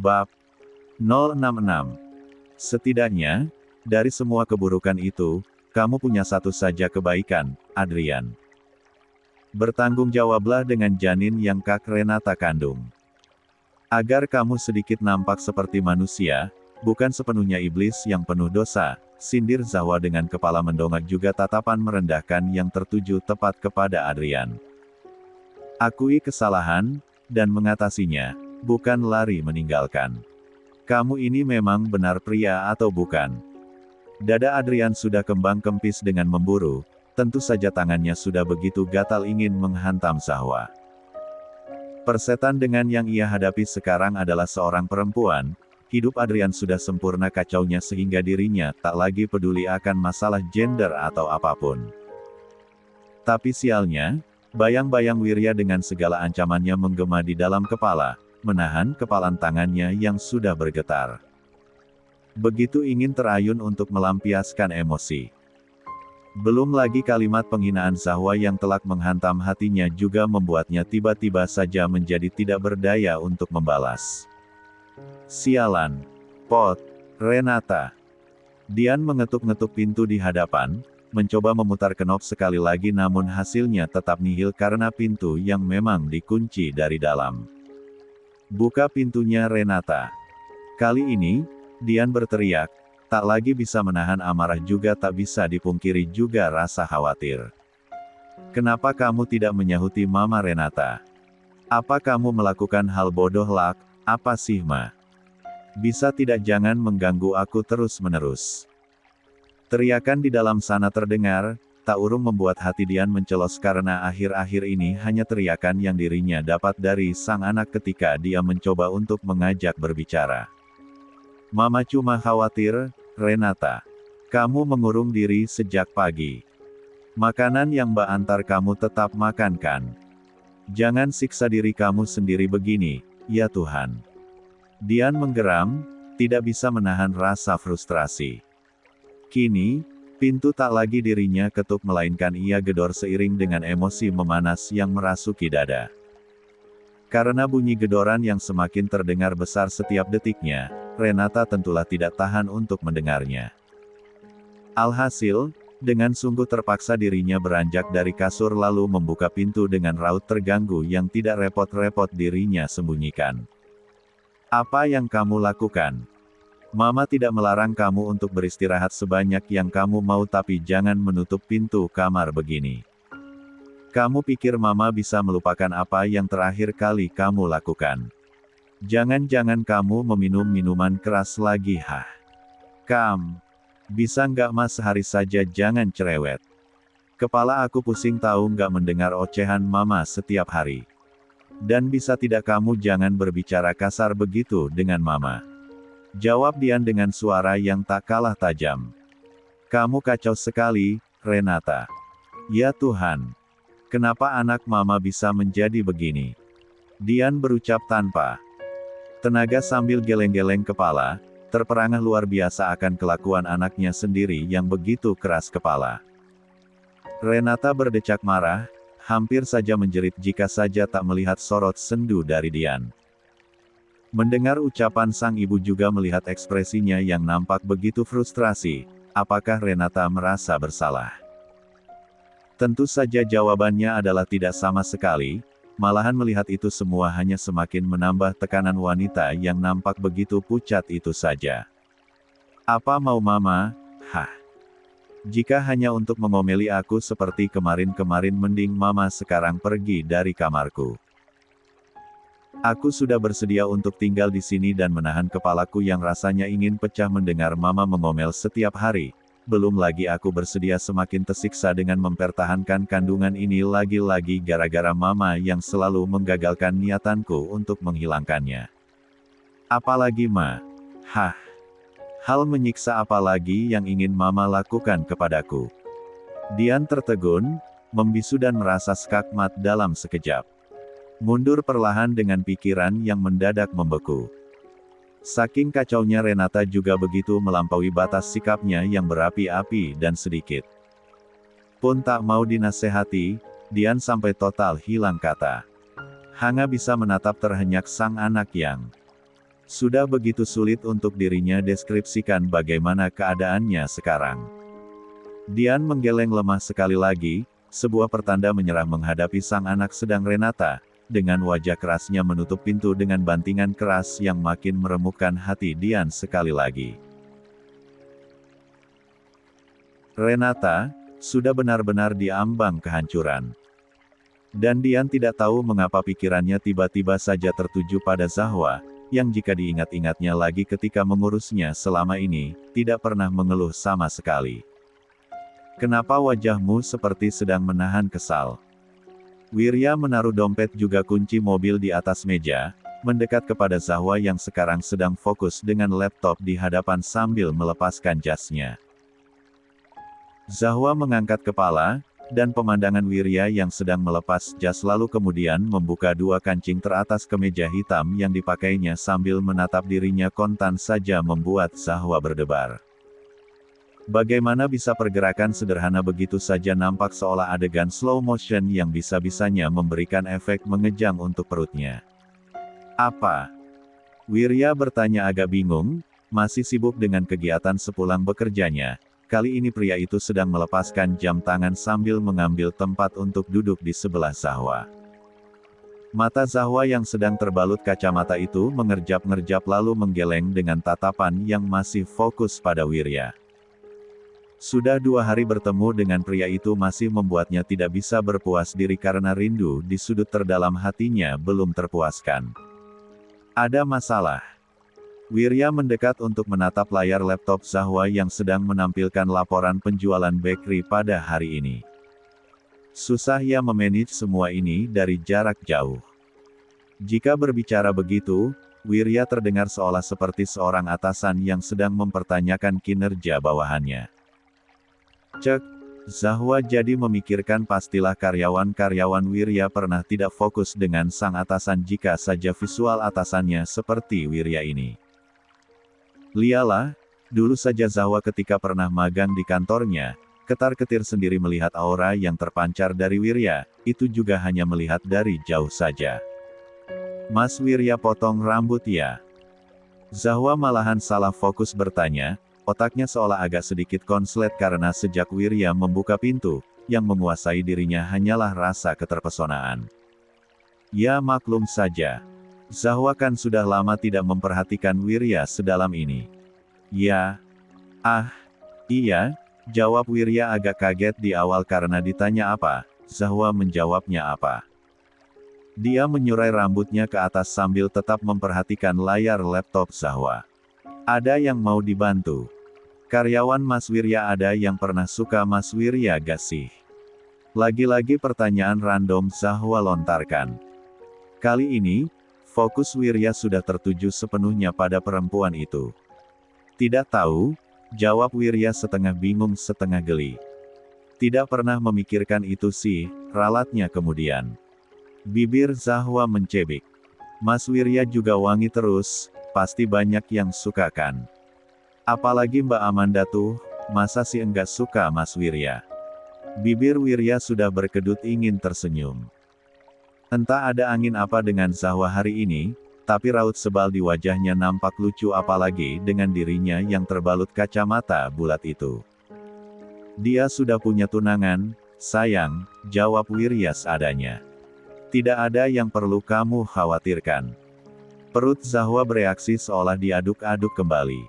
Bab 066. Setidaknya, dari semua keburukan itu, kamu punya satu saja kebaikan, Adrian. Bertanggung jawablah dengan janin yang Kak Renata kandung. Agar kamu sedikit nampak seperti manusia, bukan sepenuhnya iblis yang penuh dosa, sindir Zahwa dengan kepala mendongak juga tatapan merendahkan yang tertuju tepat kepada Adrian. Akui kesalahan, dan mengatasinya, bukan lari meninggalkan. Kamu ini memang benar pria atau bukan? Dada Adrian sudah kembang kempis dengan memburu, tentu saja tangannya sudah begitu gatal ingin menghantam Zahwa. Persetan dengan yang ia hadapi sekarang adalah seorang perempuan, hidup Adrian sudah sempurna kacaunya sehingga dirinya tak lagi peduli akan masalah gender atau apapun. Tapi sialnya, bayang-bayang Wirya dengan segala ancamannya menggema di dalam kepala, menahan kepalan tangannya yang sudah bergetar. Begitu ingin terayun untuk melampiaskan emosi. Belum lagi kalimat penghinaan Zahwa yang telak menghantam hatinya juga membuatnya tiba-tiba saja menjadi tidak berdaya untuk membalas. Sialan. Pot. Renata. Dian mengetuk-ngetuk pintu di hadapan, mencoba memutar kenop sekali lagi namun hasilnya tetap nihil karena pintu yang memang dikunci dari dalam. Buka pintunya Renata. Kali ini, Dian berteriak, tak lagi bisa menahan amarah juga tak bisa dipungkiri juga rasa khawatir. Kenapa kamu tidak menyahuti Mama Renata? Apa kamu melakukan hal bodoh lak? Apa sih Ma? Bisa tidak jangan mengganggu aku terus-menerus. Teriakan di dalam sana terdengar, tak urung membuat hati Dian mencelos karena akhir-akhir ini hanya teriakan yang dirinya dapat dari sang anak ketika dia mencoba untuk mengajak berbicara. Mama cuma khawatir, Renata. Kamu mengurung diri sejak pagi. Makanan yang Mbak antar kamu tetap makan kan? Jangan siksa diri kamu sendiri begini, ya Tuhan. Dian menggeram, tidak bisa menahan rasa frustrasi. Kini, pintu tak lagi dirinya ketuk melainkan ia gedor seiring dengan emosi memanas yang merasuki dada. Karena bunyi gedoran yang semakin terdengar besar setiap detiknya, Renata tentulah tidak tahan untuk mendengarnya. Alhasil, dengan sungguh terpaksa dirinya beranjak dari kasur lalu membuka pintu dengan raut terganggu yang tidak repot-repot dirinya sembunyikan. Apa yang kamu lakukan? Mama tidak melarang kamu untuk beristirahat sebanyak yang kamu mau tapi jangan menutup pintu kamar begini. Kamu pikir Mama bisa melupakan apa yang terakhir kali kamu lakukan? Jangan-jangan kamu meminum minuman keras lagi hah? Bisa nggak Mas sehari saja jangan cerewet. Kepala aku pusing tahu nggak mendengar ocehan Mama setiap hari. Dan bisa tidak kamu jangan berbicara kasar begitu dengan Mama. Jawab Dian dengan suara yang tak kalah tajam. Kamu kacau sekali, Renata. Ya Tuhan. Kenapa anak Mama bisa menjadi begini? Dian berucap tanpa tenaga sambil geleng-geleng kepala, terperangah luar biasa akan kelakuan anaknya sendiri yang begitu keras kepala. Renata berdecak marah, hampir saja menjerit jika saja tak melihat sorot sendu dari Dian. Mendengar ucapan sang ibu juga melihat ekspresinya yang nampak begitu frustrasi, apakah Renata merasa bersalah? Tentu saja jawabannya adalah tidak sama sekali, malahan melihat itu semua hanya semakin menambah tekanan wanita yang nampak begitu pucat itu saja. Apa mau Mama? Hah? Jika hanya untuk mengomeli aku seperti kemarin-kemarin mending Mama sekarang pergi dari kamarku. Aku sudah bersedia untuk tinggal di sini dan menahan kepalaku yang rasanya ingin pecah mendengar Mama mengomel setiap hari. Belum lagi aku bersedia semakin tersiksa dengan mempertahankan kandungan ini lagi-lagi gara-gara Mama yang selalu menggagalkan niatanku untuk menghilangkannya. Apalagi Ma? Hah? Hal menyiksa apa lagi yang ingin Mama lakukan kepadaku? Dian tertegun, membisu dan merasa skakmat dalam sekejap. Mundur perlahan dengan pikiran yang mendadak membeku. Saking kacaunya Renata juga begitu melampaui batas sikapnya yang berapi-api dan sedikit pun tak mau dinasehati, Dian sampai total hilang kata. Hanya bisa menatap terhenyak sang anak yang Sudah begitu sulit untuk dirinya deskripsikan bagaimana keadaannya sekarang. Dian menggeleng lemah sekali lagi, sebuah pertanda menyerah menghadapi sang anak sedang Renata, dengan wajah kerasnya menutup pintu dengan bantingan keras yang makin meremukkan hati Dian sekali lagi. Renata, sudah benar-benar di ambang kehancuran. Dan Dian tidak tahu mengapa pikirannya tiba-tiba saja tertuju pada Zahwa, yang jika diingat-ingatnya lagi ketika mengurusnya selama ini, tidak pernah mengeluh sama sekali. Kenapa wajahmu seperti sedang menahan kesal? Wirya menaruh dompet juga kunci mobil di atas meja, mendekat kepada Zahwa yang sekarang sedang fokus dengan laptop di hadapan sambil melepaskan jasnya. Zahwa mengangkat kepala, dan pemandangan Wirya yang sedang melepas jas lalu kemudian membuka dua kancing teratas kemeja hitam yang dipakainya sambil menatap dirinya kontan saja membuat Zahwa berdebar. Bagaimana bisa pergerakan sederhana begitu saja nampak seolah adegan slow motion yang bisa-bisanya memberikan efek mengejang untuk perutnya. Apa? Wirya bertanya agak bingung, masih sibuk dengan kegiatan sepulang bekerjanya. Kali ini pria itu sedang melepaskan jam tangan sambil mengambil tempat untuk duduk di sebelah Zahwa. Mata Zahwa yang sedang terbalut kacamata itu mengerjap-ngerjap lalu menggeleng dengan tatapan yang masih fokus pada Wirya. Sudah 2 hari bertemu dengan pria itu masih membuatnya tidak bisa berpuas diri karena rindu di sudut terdalam hatinya belum terpuaskan. Ada masalah. Wirya mendekat untuk menatap layar laptop Zahwa yang sedang menampilkan laporan penjualan bakery pada hari ini. Susah ya memanage semua ini dari jarak jauh. Jika berbicara begitu, Wirya terdengar seolah seperti seorang atasan yang sedang mempertanyakan kinerja bawahannya. Cek, Zahwa jadi memikirkan pastilah karyawan-karyawan Wirya pernah tidak fokus dengan sang atasan jika saja visual atasannya seperti Wirya ini. Lialah, dulu saja Zahwa ketika pernah magang di kantornya, ketar-ketir sendiri melihat aura yang terpancar dari Wirya, itu juga hanya melihat dari jauh saja. Mas Wirya potong rambut ya? Zahwa malahan salah fokus bertanya, otaknya seolah agak sedikit konslet karena sejak Wirya membuka pintu, yang menguasai dirinya hanyalah rasa keterpesonaan. Ya maklum saja. Zahwa kan sudah lama tidak memperhatikan Wirya sedalam ini. Ya. Iya, jawab Wirya agak kaget di awal karena ditanya apa, Zahwa menjawabnya apa. Dia menyurai rambutnya ke atas sambil tetap memperhatikan layar laptop Zahwa. Ada yang mau dibantu? Karyawan Mas Wirya ada yang pernah suka Mas Wirya gak sih? Lagi-lagi pertanyaan random Zahwa lontarkan. Kali ini, fokus Wirya sudah tertuju sepenuhnya pada perempuan itu. Tidak tahu, jawab Wirya setengah bingung setengah geli. Tidak pernah memikirkan itu sih, ralatnya kemudian. Bibir Zahwa mencebik. Mas Wirya juga wangi terus, pasti banyak yang suka kan. Apalagi Mbak Amanda tuh, masa sih enggak suka Mas Wirya? Bibir Wirya sudah berkedut ingin tersenyum. Entah ada angin apa dengan Zahwa hari ini, tapi raut sebal di wajahnya nampak lucu apalagi dengan dirinya yang terbalut kacamata bulat itu. Dia sudah punya tunangan, sayang, jawab Wirya seadanya. Tidak ada yang perlu kamu khawatirkan. Perut Zahwa bereaksi seolah diaduk-aduk kembali.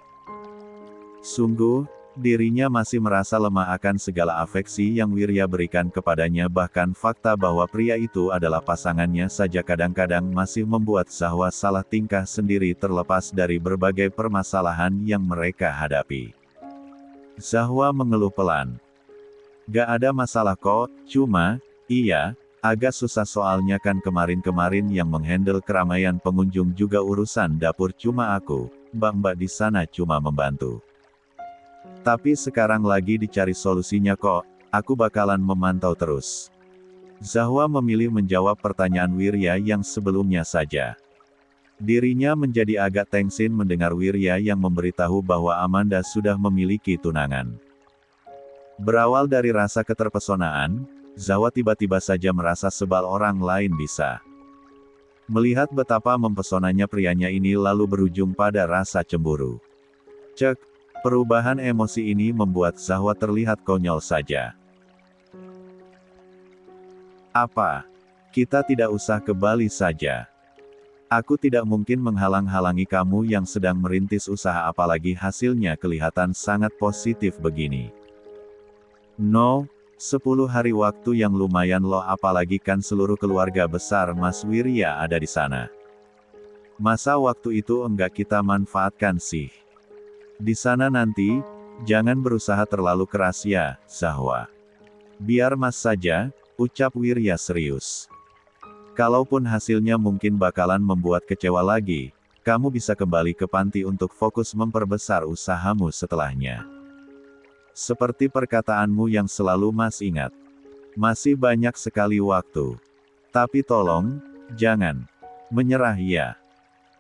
Sungguh, dirinya masih merasa lemah akan segala afeksi yang Wirya berikan kepadanya bahkan fakta bahwa pria itu adalah pasangannya saja kadang-kadang masih membuat Zahwa salah tingkah sendiri terlepas dari berbagai permasalahan yang mereka hadapi. Zahwa mengeluh pelan. Gak ada masalah kok, cuma, iya, agak susah soalnya kan kemarin-kemarin yang menghandle keramaian pengunjung juga urusan dapur cuma aku, mbak-mbak di sana cuma membantu. Tapi sekarang lagi dicari solusinya kok, aku bakalan memantau terus. Zahwa memilih menjawab pertanyaan Wirya yang sebelumnya saja. Dirinya menjadi agak tengsin mendengar Wirya yang memberitahu bahwa Amanda sudah memiliki tunangan. Berawal dari rasa keterpesonaan, Zahwa tiba-tiba saja merasa sebal orang lain bisa Melihat betapa mempesonanya prianya ini lalu berujung pada rasa cemburu. Cek, perubahan emosi ini membuat Zahwa terlihat konyol saja. Apa? Kita tidak usah ke Bali saja. Aku tidak mungkin menghalang-halangi kamu yang sedang merintis usaha apalagi hasilnya kelihatan sangat positif begini. No, 10 hari waktu yang lumayan loh apalagi kan seluruh keluarga besar Mas Wirya ada di sana. Masa waktu itu enggak kita manfaatkan sih? Di sana nanti, jangan berusaha terlalu keras ya, Zahwa. Biar Mas saja, ucap Wirya serius. Kalaupun hasilnya mungkin bakalan membuat kecewa lagi, kamu bisa kembali ke panti untuk fokus memperbesar usahamu setelahnya. Seperti perkataanmu yang selalu Mas ingat. Masih banyak sekali waktu. Tapi tolong, jangan menyerah ya.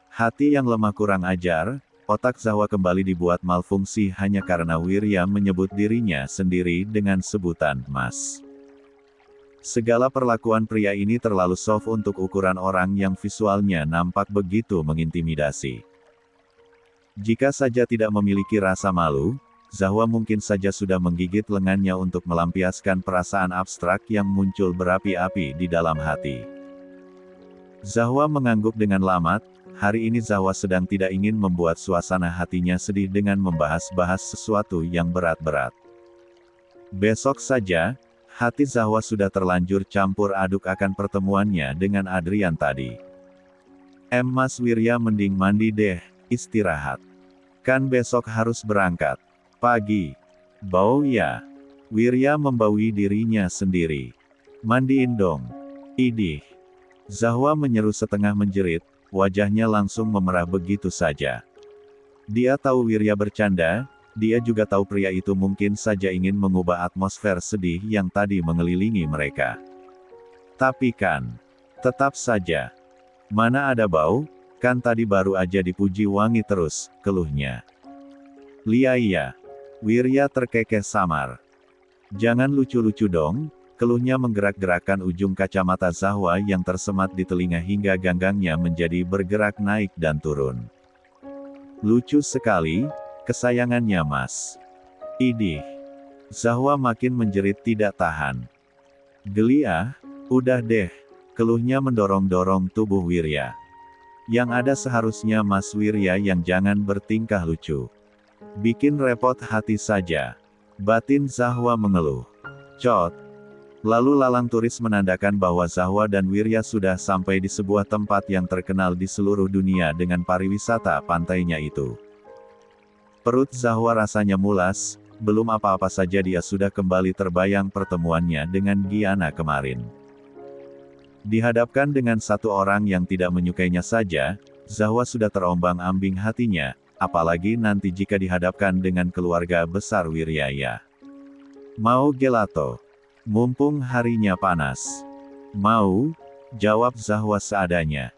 Hati yang lemah kurang ajar, otak Zahwa kembali dibuat malfungsi hanya karena Wirya menyebut dirinya sendiri dengan sebutan Mas. Segala perlakuan pria ini terlalu soft untuk ukuran orang yang visualnya nampak begitu mengintimidasi. Jika saja tidak memiliki rasa malu, Zahwa mungkin saja sudah menggigit lengannya untuk melampiaskan perasaan abstrak yang muncul berapi-api di dalam hati. Zahwa mengangguk dengan lamat, hari ini Zahwa sedang tidak ingin membuat suasana hatinya sedih dengan membahas-bahas sesuatu yang berat-berat. Besok saja, hati Zahwa sudah terlanjur campur aduk akan pertemuannya dengan Adrian tadi. Mas Wirya mending mandi deh, istirahat. Kan besok harus berangkat. Pagi. Bau ya. Wirya membaui dirinya sendiri. Mandiin dong. Idih. Zahwa menyeru setengah menjerit, wajahnya langsung memerah begitu saja. Dia tahu Wirya bercanda, dia juga tahu pria itu mungkin saja ingin mengubah atmosfer sedih yang tadi mengelilingi mereka. Tapi kan, tetap saja. Mana ada bau, kan tadi baru aja dipuji wangi terus, keluhnya. Iya. Wirya terkekeh samar. Jangan lucu-lucu dong, keluhnya menggerak-gerakkan ujung kacamata Zahwa yang tersemat di telinga hingga ganggangnya menjadi bergerak naik dan turun. Lucu sekali, kesayangannya Mas. Idih. Zahwa makin menjerit tidak tahan. Geli ah, udah deh, keluhnya mendorong-dorong tubuh Wirya. Yang ada seharusnya Mas Wirya yang jangan bertingkah lucu. Bikin repot hati saja. Batin Zahwa mengeluh. Cot. Lalu lalang turis menandakan bahwa Zahwa dan Wirya sudah sampai di sebuah tempat yang terkenal di seluruh dunia dengan pariwisata pantainya itu. Perut Zahwa rasanya mulas, belum apa-apa saja dia sudah kembali terbayang pertemuannya dengan Giana kemarin. Dihadapkan dengan satu orang yang tidak menyukainya saja, Zahwa sudah terombang-ambing hatinya, apalagi nanti jika dihadapkan dengan keluarga besar Wiryaya. Mau gelato? Mumpung harinya panas. Mau? Jawab Zahwa seadanya.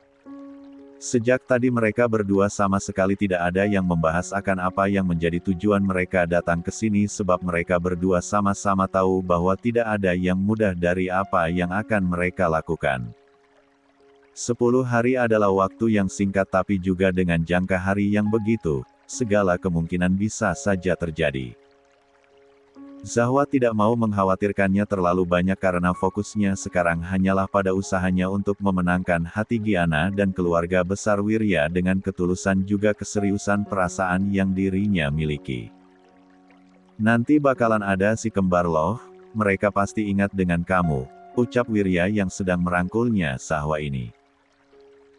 Sejak tadi mereka berdua sama sekali tidak ada yang membahas akan apa yang menjadi tujuan mereka datang ke sini sebab mereka berdua sama-sama tahu bahwa tidak ada yang mudah dari apa yang akan mereka lakukan. 10 hari adalah waktu yang singkat tapi juga dengan jangka hari yang begitu, segala kemungkinan bisa saja terjadi. Zahwa tidak mau mengkhawatirkannya terlalu banyak karena fokusnya sekarang hanyalah pada usahanya untuk memenangkan hati Giana dan keluarga besar Wirya dengan ketulusan juga keseriusan perasaan yang dirinya miliki. Nanti bakalan ada si kembar loh, mereka pasti ingat dengan kamu, ucap Wirya yang sedang merangkulnya Zahwa ini.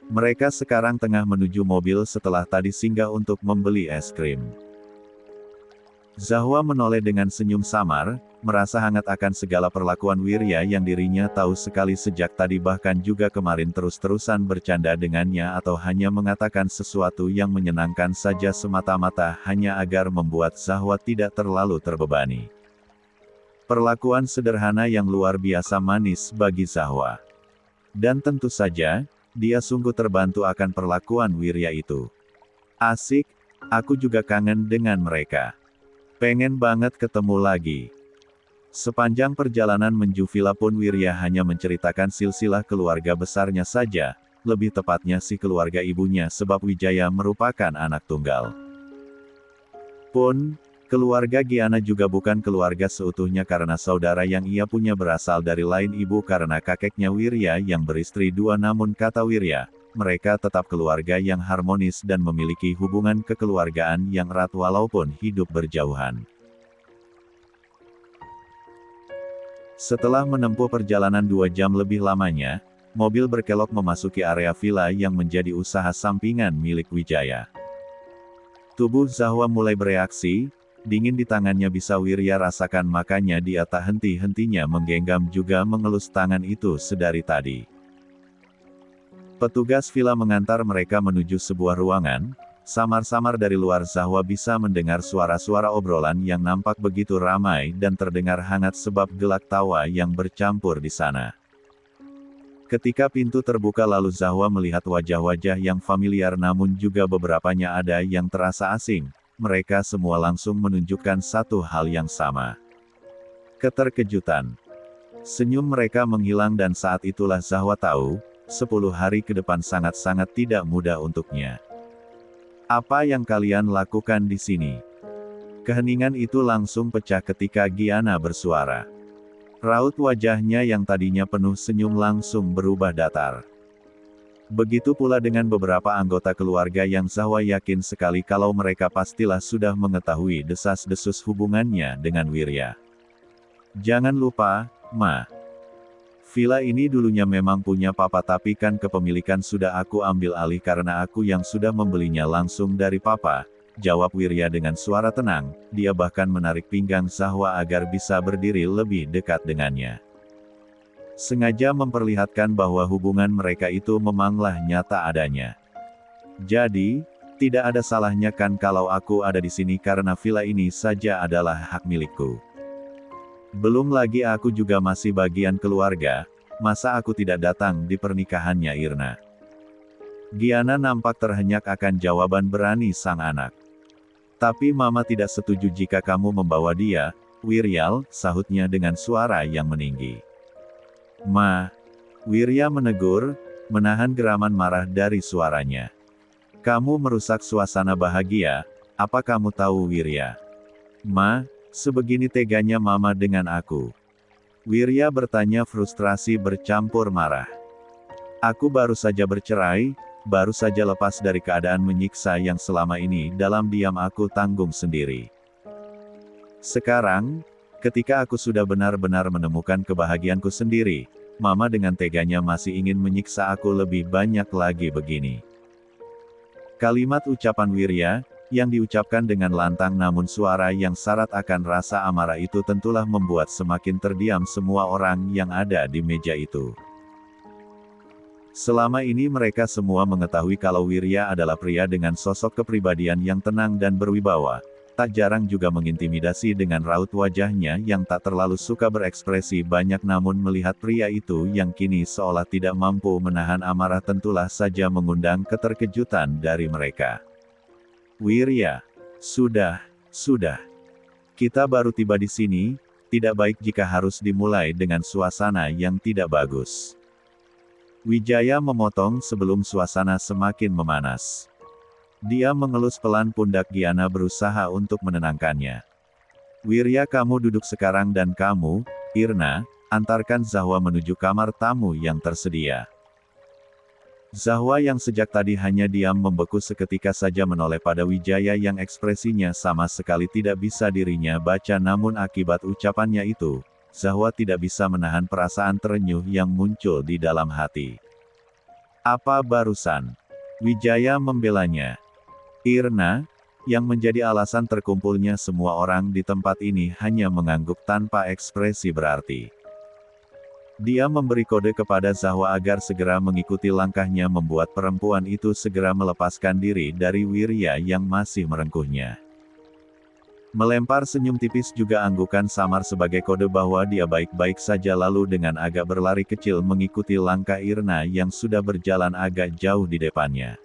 Mereka sekarang tengah menuju mobil setelah tadi singgah untuk membeli es krim. Zahwa menoleh dengan senyum samar, merasa hangat akan segala perlakuan Wirya yang dirinya tahu sekali sejak tadi bahkan juga kemarin terus-terusan bercanda dengannya atau hanya mengatakan sesuatu yang menyenangkan saja semata-mata hanya agar membuat Zahwa tidak terlalu terbebani. Perlakuan sederhana yang luar biasa manis bagi Zahwa. Dan tentu saja, dia sungguh terbantu akan perlakuan Wirya itu. Asik, aku juga kangen dengan mereka. Pengen banget ketemu lagi. Sepanjang perjalanan menuju villa pun Wirya hanya menceritakan silsilah keluarga besarnya saja, lebih tepatnya si keluarga ibunya sebab Wijaya merupakan anak tunggal. Pun, keluarga Giana juga bukan keluarga seutuhnya karena saudara yang ia punya berasal dari lain ibu karena kakeknya Wirya yang beristri dua namun kata Wirya, mereka tetap keluarga yang harmonis dan memiliki hubungan kekeluargaan yang erat walaupun hidup berjauhan. Setelah menempuh perjalanan 2 jam lebih lamanya, mobil berkelok memasuki area villa yang menjadi usaha sampingan milik Wijaya. Tubuh Zahwa mulai bereaksi, dingin di tangannya bisa Wirya rasakan makanya dia tak henti-hentinya menggenggam juga mengelus tangan itu sedari tadi. Petugas villa mengantar mereka menuju sebuah ruangan, samar-samar dari luar Zahwa bisa mendengar suara-suara obrolan yang nampak begitu ramai dan terdengar hangat sebab gelak tawa yang bercampur di sana. Ketika pintu terbuka lalu Zahwa melihat wajah-wajah yang familiar namun juga beberapanya ada yang terasa asing, mereka semua langsung menunjukkan satu hal yang sama. Keterkejutan. Senyum mereka menghilang dan saat itulah Zahwa tahu, 10 hari ke depan sangat-sangat tidak mudah untuknya. Apa yang kalian lakukan di sini? Keheningan itu langsung pecah ketika Giana bersuara. Raut wajahnya yang tadinya penuh senyum langsung berubah datar. Begitu pula dengan beberapa anggota keluarga yang Zahwa yakin sekali kalau mereka pastilah sudah mengetahui desas-desus hubungannya dengan Wirya. Jangan lupa, Ma. Villa ini dulunya memang punya papa tapi kan kepemilikan sudah aku ambil alih karena aku yang sudah membelinya langsung dari papa. Jawab Wirya dengan suara tenang, dia bahkan menarik pinggang Zahwa agar bisa berdiri lebih dekat dengannya. Sengaja memperlihatkan bahwa hubungan mereka itu memanglah nyata adanya. Jadi, tidak ada salahnya kan kalau aku ada di sini karena villa ini saja adalah hak milikku. Belum lagi aku juga masih bagian keluarga, masa aku tidak datang di pernikahannya Irna? Giana nampak terhenyak akan jawaban berani sang anak. Tapi mama tidak setuju jika kamu membawa dia, Wiryal, sahutnya dengan suara yang meninggi. Ma, Wirya menegur, menahan geraman marah dari suaranya. Kamu merusak suasana bahagia, apa kamu tahu Wirya? Ma, sebegini teganya mama dengan aku. Wirya bertanya frustrasi bercampur marah. Aku baru saja bercerai, baru saja lepas dari keadaan menyiksa yang selama ini dalam diam aku tanggung sendiri. Sekarang, ketika aku sudah benar-benar menemukan kebahagiaanku sendiri, mama dengan teganya masih ingin menyiksa aku lebih banyak lagi begini. Kalimat ucapan Wirya, yang diucapkan dengan lantang namun suara yang syarat akan rasa amarah itu tentulah membuat semakin terdiam semua orang yang ada di meja itu. Selama ini mereka semua mengetahui kalau Wirya adalah pria dengan sosok kepribadian yang tenang dan berwibawa, tak jarang juga mengintimidasi dengan raut wajahnya yang tak terlalu suka berekspresi banyak namun melihat pria itu yang kini seolah tidak mampu menahan amarah tentulah saja mengundang keterkejutan dari mereka. Wirya, sudah. Kita baru tiba di sini, tidak baik jika harus dimulai dengan suasana yang tidak bagus. Wijaya memotong sebelum suasana semakin memanas. Dia mengelus pelan pundak Giana berusaha untuk menenangkannya. Wirya kamu duduk sekarang dan kamu, Irna, antarkan Zahwa menuju kamar tamu yang tersedia. Zahwa yang sejak tadi hanya diam membeku seketika saja menoleh pada Wijaya yang ekspresinya sama sekali tidak bisa dirinya baca namun akibat ucapannya itu, Zahwa tidak bisa menahan perasaan terenyuh yang muncul di dalam hati. Apa barusan? Wijaya membelanya. Irna, yang menjadi alasan terkumpulnya semua orang di tempat ini hanya mengangguk tanpa ekspresi berarti. Dia memberi kode kepada Zahwa agar segera mengikuti langkahnya membuat perempuan itu segera melepaskan diri dari Wirya yang masih merengkuhnya. Melempar senyum tipis juga anggukan samar sebagai kode bahwa dia baik-baik saja lalu dengan agak berlari kecil mengikuti langkah Irna yang sudah berjalan agak jauh di depannya.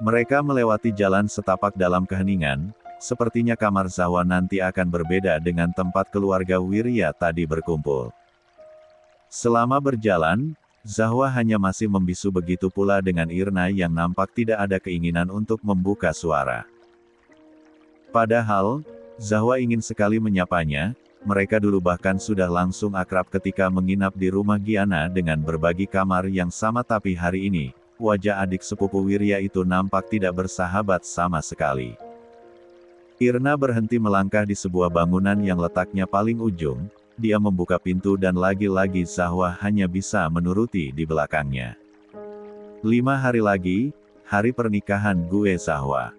Mereka melewati jalan setapak dalam keheningan, sepertinya kamar Zahwa nanti akan berbeda dengan tempat keluarga Wirya tadi berkumpul. Selama berjalan, Zahwa hanya masih membisu, begitu pula dengan Irna yang nampak tidak ada keinginan untuk membuka suara. Padahal, Zahwa ingin sekali menyapanya, mereka dulu bahkan sudah langsung akrab ketika menginap di rumah Giana dengan berbagi kamar yang sama, tapi hari ini, wajah adik sepupu Wirya itu nampak tidak bersahabat sama sekali. Irna berhenti melangkah di sebuah bangunan yang letaknya paling ujung, dia membuka pintu dan lagi-lagi Zahwa hanya bisa menuruti di belakangnya. 5 hari lagi, hari pernikahan gue Zahwa.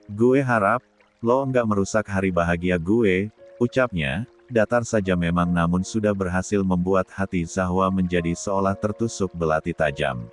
Gue harap, lo enggak merusak hari bahagia gue, ucapnya, datar saja memang namun sudah berhasil membuat hati Zahwa menjadi seolah tertusuk belati tajam.